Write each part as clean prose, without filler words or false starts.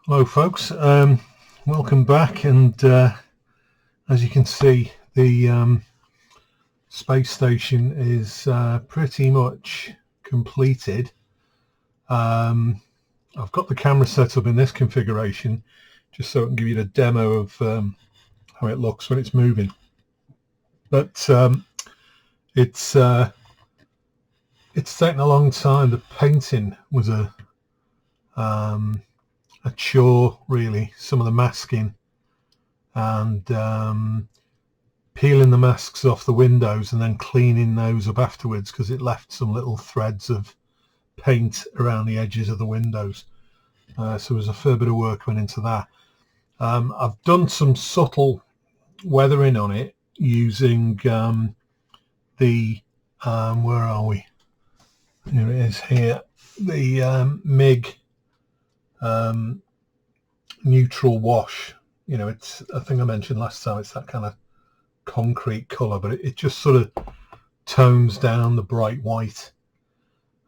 Hello folks, welcome back, and as you can see, the space station is pretty much completed. I've got the camera set up in this configuration just so I can give you the demo of how it looks when it's moving, but it's taken a long time. The painting was a chore, really. Some of the masking and peeling the masks off the windows and then cleaning those up afterwards, because it left some little threads of paint around the edges of the windows. So there's a fair bit of work went into that. I've done some subtle weathering on it using the where are we? Here it is here. The MIG neutral wash. You know, it's, I think I mentioned last time, it's that kind of concrete color, but it just sort of tones down the bright white.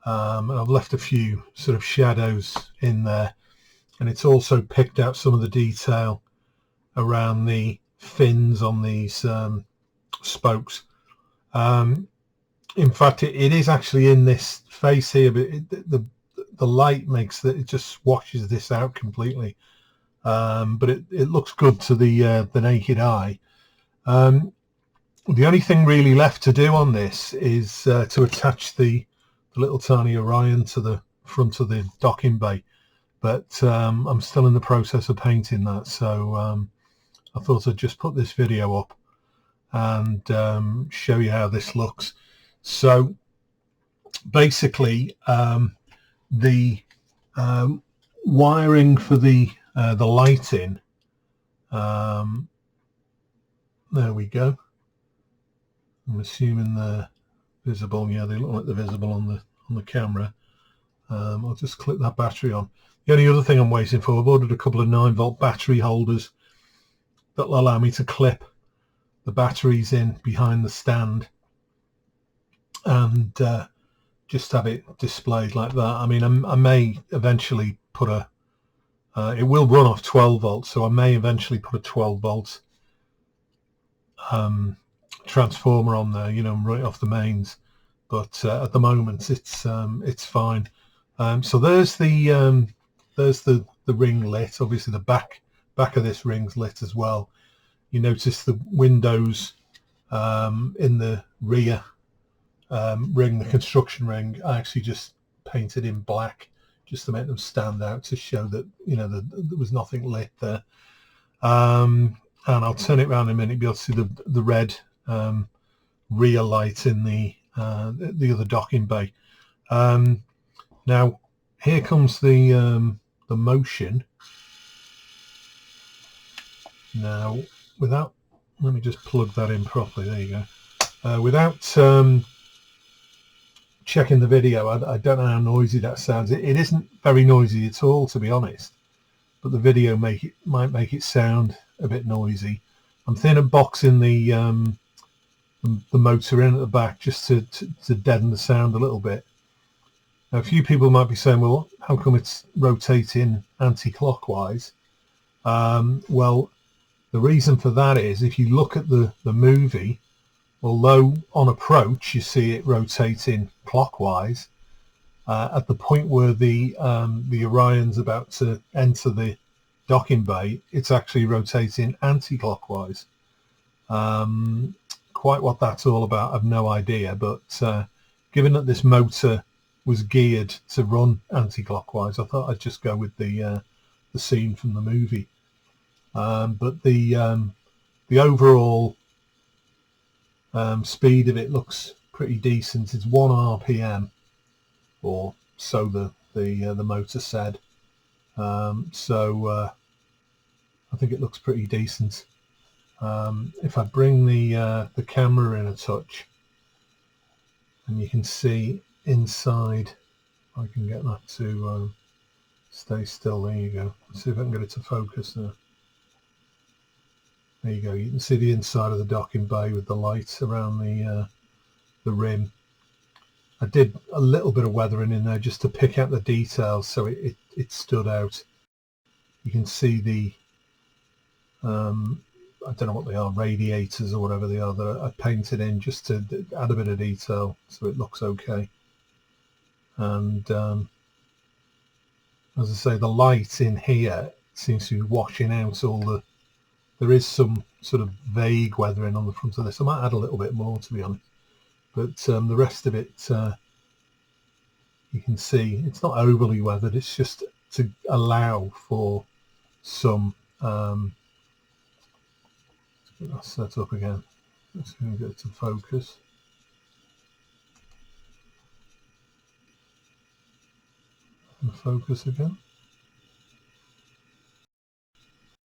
And I've left a few sort of shadows in there, and it's also picked out some of the detail around the fins on these spokes. In fact, it is actually in this face here, but the light makes that it just washes this out completely. But it looks good to the naked eye. The only thing really left to do on this is to attach the little tiny Orion to the front of the docking bay, but I'm still in the process of painting that, so I thought I'd just put this video up and show you how this looks. So basically, the wiring for the lighting, there we go. I'm assuming they're visible. Yeah, they look like they're visible on the camera. I'll just clip that battery on. The only other thing I'm waiting for, I've ordered a couple of 9-volt battery holders that will allow me to clip the batteries in behind the stand and just have it displayed like that. I mean, I may eventually put a it will run off 12 volts, so I may eventually put a 12 volt transformer on there, you know, right off the mains, but at the moment it's fine. So there's the ring lit. Obviously the back of this ring's lit as well. You notice the windows in the rear ring, the construction ring, I actually just painted in black just to make them stand out, to show that, you know, there was nothing lit there. And I'll turn it around in a minute, be able to see the red rear light in the other docking bay. Now here comes the motion. Now, without, let me just plug that in properly. There you go. Without checking the video, I don't know how noisy that sounds. It isn't very noisy at all, to be honest, but the video might make it sound a bit noisy. I'm thinking of boxing the motor in at the back just to deaden the sound a little bit. Now, a few people might be saying, well, how come it's rotating anti-clockwise? Well, the reason for that is, if you look at the movie, although on approach you see it rotating clockwise, at the point where the Orion's about to enter the docking bay, it's actually rotating anti-clockwise. Quite what that's all about, I've no idea, but given that this motor was geared to run anti-clockwise, I thought I'd just go with the scene from the movie. But the overall speed of it looks pretty decent. It's 1 RPM, or so the motor said. So I think it looks pretty decent. If I bring the camera in a touch, and you can see inside, I can get that to stay still. There you go. Let's see if I can get it to focus now. There you go. You can see the inside of the docking bay with the lights around the rim. I did a little bit of weathering in there just to pick out the details so it stood out. You can see the I don't know what they are, radiators or whatever they are, that are painted in just to add a bit of detail so it looks okay. And as I say, the light in here seems to be washing out all the, there is some sort of vague weathering on the front of this. I might add a little bit more, to be honest, but the rest of it you can see it's not overly weathered. It's just to allow for some let's set up again. Let's get it to focus. And focus again.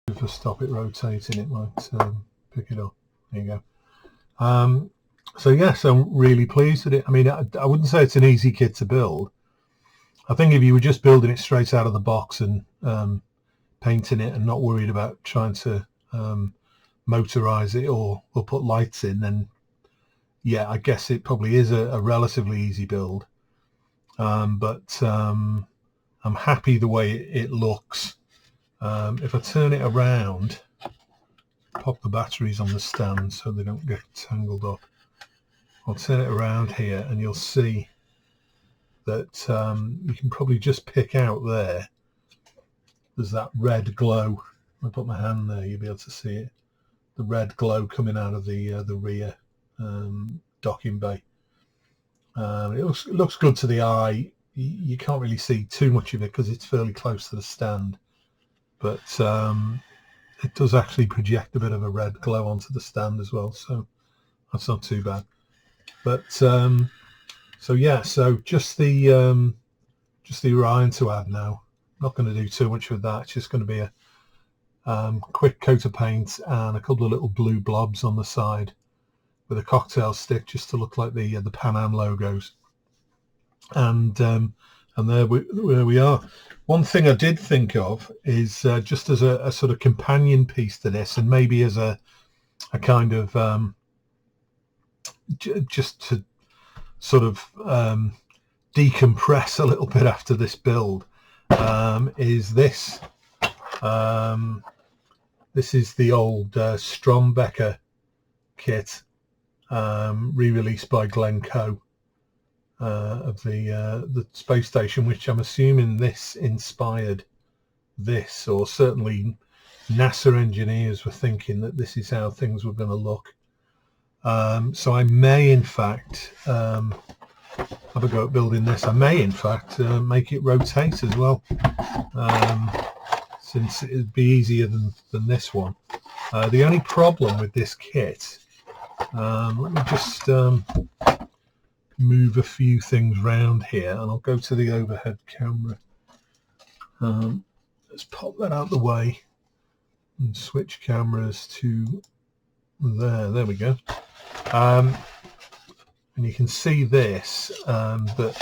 If I stop it rotating, it might pick it up. There you go. So yes, I'm really pleased with it. I mean, I wouldn't say it's an easy kit to build. I think if you were just building it straight out of the box and painting it and not worried about trying to motorize it or put lights in, then yeah, I guess it probably is a relatively easy build. But I'm happy the way it looks. If I turn it around, pop the batteries on the stand so they don't get tangled up. I'll turn it around here and you'll see that you can probably just pick out there's that red glow. If I put my hand there, you'll be able to see it. The red glow coming out of the rear docking bay. It looks good to the eye. You can't really see too much of it because it's fairly close to the stand, but it does actually project a bit of a red glow onto the stand as well, so that's not too bad. But so yeah, so just the Orion to add now. I'm not going to do too much with that. It's just going to be a quick coat of paint and a couple of little blue blobs on the side with a cocktail stick just to look like the Pan Am logos. And there we are. One thing I did think of is just as a sort of companion piece to this, and maybe as a kind of just to sort of decompress a little bit after this build, is this. This is the old Strombecker kit, re-released by Glencoe of the space station, which I'm assuming this inspired this, or certainly NASA engineers were thinking that this is how things were going to look. So I may in fact have a go at building this. I may in fact make it rotate as well, since it'd be easier than this one. The only problem with this kit, let me just move a few things round here, and I'll go to the overhead camera. Let's pop that out the way and switch cameras to there we go. And you can see this, that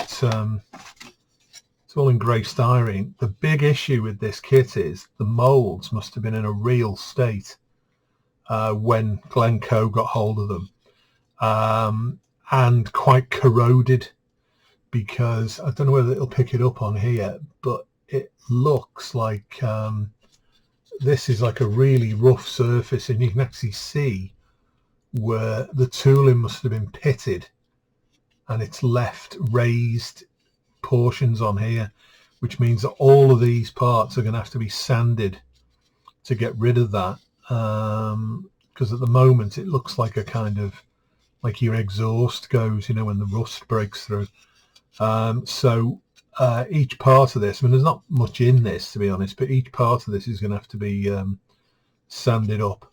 it's all in grey styrene. The big issue with this kit is the moulds must have been in a real state when Glencoe got hold of them, and quite corroded, because I don't know whether it'll pick it up on here, but it looks like this is like a really rough surface, and you can actually see where the tooling must have been pitted and it's left raised portions on here, which means that all of these parts are going to have to be sanded to get rid of that, because at the moment it looks like a kind of like your exhaust goes, you know, when the rust breaks through. So each part of this, I mean, there's not much in this, to be honest, but each part of this is going to have to be sanded up.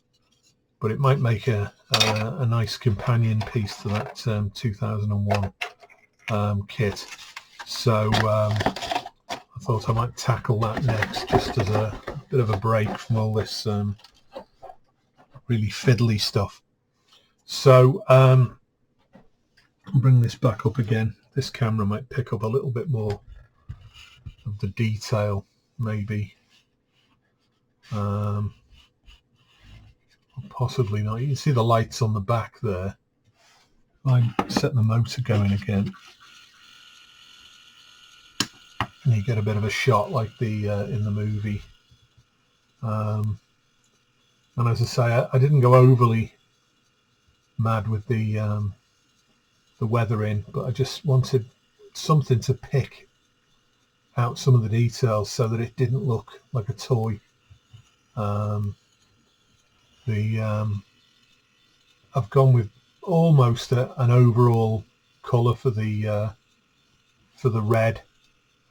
But it might make a nice companion piece to that 2001 kit. So I thought I might tackle that next, just as a bit of a break from all this really fiddly stuff. So I'll bring this back up again. This camera might pick up a little bit more of the detail, maybe. Possibly not. You can see the lights on the back there. I set the motor going again, and you get a bit of a shot like the in the movie And as I say, I didn't go overly mad with the weathering, but I just wanted something to pick out some of the details so that it didn't look like a toy. I've gone with almost an overall colour for the red.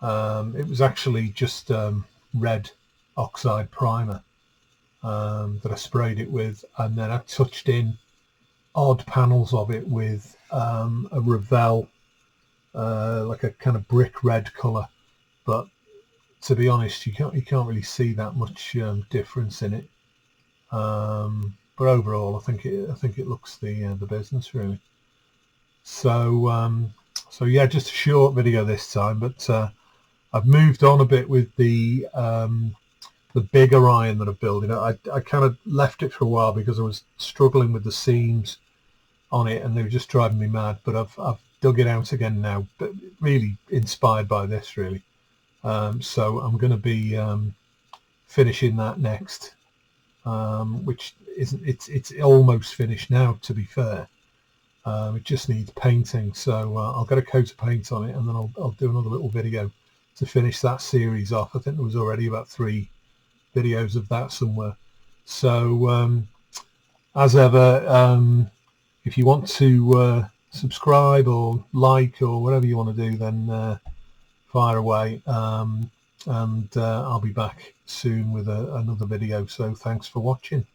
It was actually just red oxide primer that I sprayed it with, and then I touched in odd panels of it with a Revell, like a kind of brick red colour. But to be honest, you can't really see that much difference in it. But overall, I think it looks the business really. So so yeah, just a short video this time, but I've moved on a bit with the bigger iron that I'm building. I kind of left it for a while because I was struggling with the seams on it and they were just driving me mad, but I've dug it out again now, but really inspired by this really. So I'm going to be finishing that next, which isn't, it's almost finished now, to be fair. It just needs painting, so I'll get a coat of paint on it and then I'll do another little video to finish that series off. I think there was already about 3 videos of that somewhere. So as ever, if you want to subscribe or like or whatever you want to do, then fire away, and I'll be back soon with another video. So thanks for watching.